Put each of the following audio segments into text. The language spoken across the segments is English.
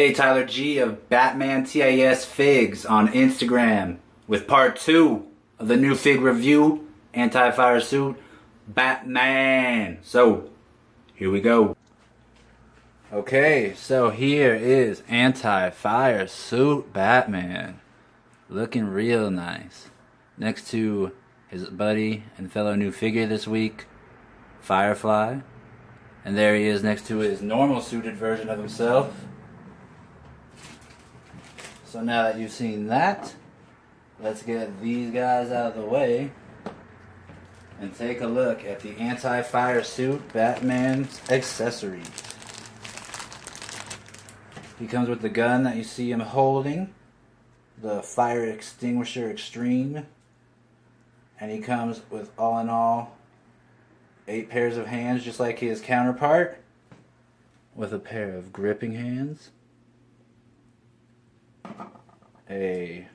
Hey, Tyler G of Batman TIS Figs on Instagram with part 2 of the new fig review, anti-fire suit, Batman. So, here we go. Okay, so here is anti-fire suit Batman. Looking real nice. Next to his buddy and fellow new figure this week, Firefly. And there he is next to his normal suited version of himself. So now that you've seen that, let's get these guys out of the way and take a look at the anti-fire suit Batman's accessories. He comes with the gun that you see him holding, the Fire Extinguisher Extreme, and he comes with, all in all, 8 pairs of hands just like his counterpart, with a pair of gripping hands, a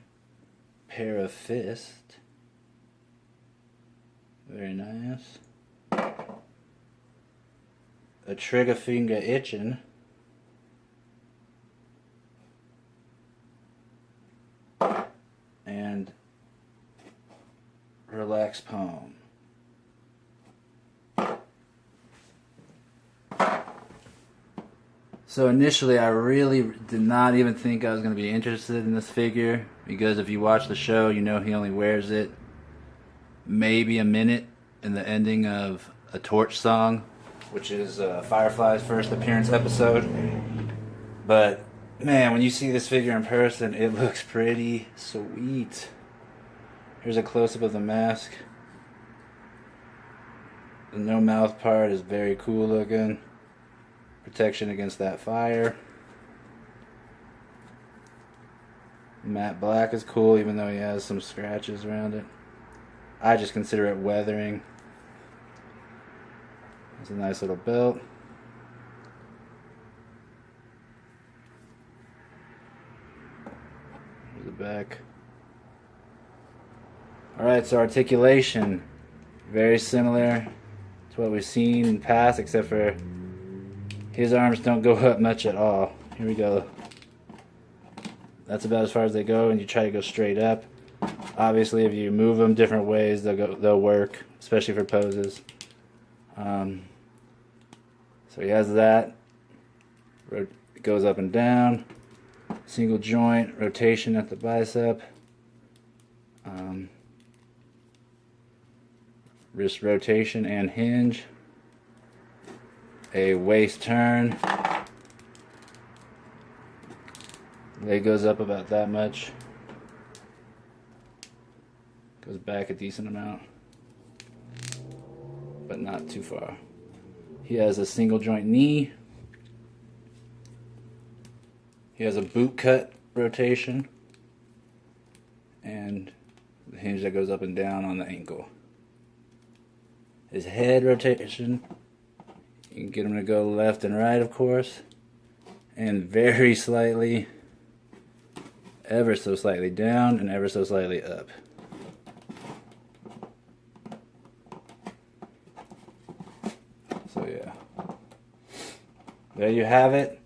pair of fists, very nice, a trigger finger itching, and relaxed palm. So initially I really did not even think I was going to be interested in this figure, because if you watch the show you know he only wears it maybe a minute in the ending of a Torch song, which is Firefly's first appearance episode. But man, when you see this figure in person, it looks pretty sweet. Here's a close-up of the mask. The no mouth part is very cool looking. Protection against that fire. Matte black is cool, even though he has some scratches around it. I just consider it weathering. It's a nice little belt. Here's the back. Alright, so articulation. Very similar to what we've seen in the past, except for his arms don't go up much at all. Here we go. That's about as far as they go, and you try to go straight up. Obviously, if you move them different ways, they'll work, especially for poses. So he has that. It goes up and down. Single joint rotation at the bicep. Wrist rotation and hinge. A waist turn. Leg goes up about that much. Goes back a decent amount, but not too far. He has a single joint knee. He has a boot cut rotation and the hinge that goes up and down on the ankle. His head rotation, you can get him to go left and right, of course, and very slightly, ever so slightly down and ever so slightly up. So yeah, there you have it.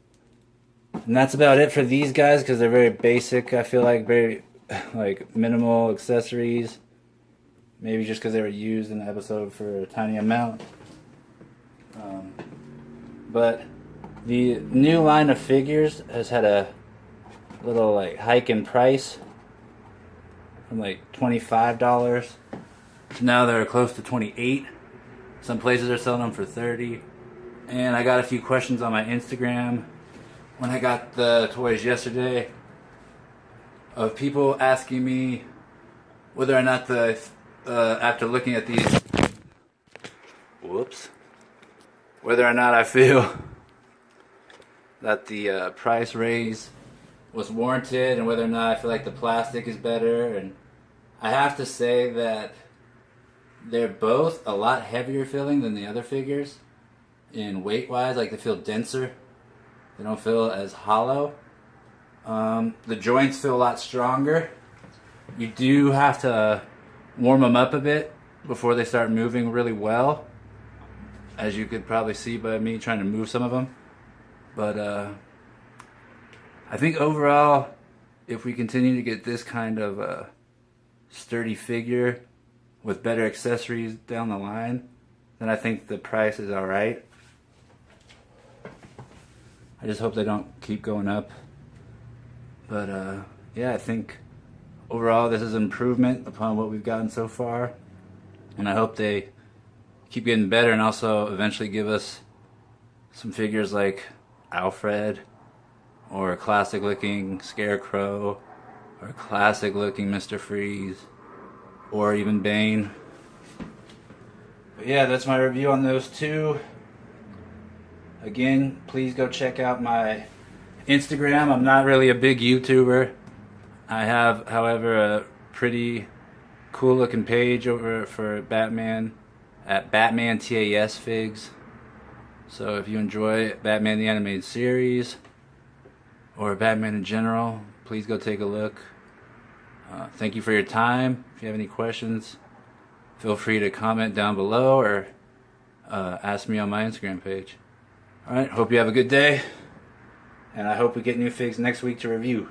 And that's about it for these guys, because they're very basic. I feel like very like minimal accessories. Maybe just because they were used in the episode for a tiny amount. But the new line of figures has had a little like hike in price from like $25. Now they're close to $28. Some places are selling them for $30. And I got a few questions on my Instagram when I got the toys yesterday of people asking me whether or not the after looking at these, whether or not I feel that the price raise was warranted, and whether or not I feel like the plastic is better. And I have to say that they're both a lot heavier feeling than the other figures in weight wise. Like, they feel denser, they don't feel as hollow. The joints feel a lot stronger. You do have to warm them up a bit before they start moving really well, as you could probably see by me trying to move some of them. But I think overall, if we continue to get this kind of a sturdy figure with better accessories down the line, then I think the price is alright. I just hope they don't keep going up. But yeah, I think overall this is an improvement upon what we've gotten so far. And I hope they keep getting better and also eventually give us some figures like Alfred, or a classic looking Scarecrow, or a classic looking Mr. Freeze, or even Bane. But yeah, that's my review on those two. Again, please go check out my Instagram. I'm not really a big YouTuber. I have, however, a pretty cool looking page over for Batman at Batman TAS Figs. So if you enjoy Batman the Animated Series or Batman in general, please go take a look. Thank you for your time. If you have any questions, feel free to comment down below or ask me on my Instagram page. Alright, hope you have a good day, and I hope we get new figs next week to review.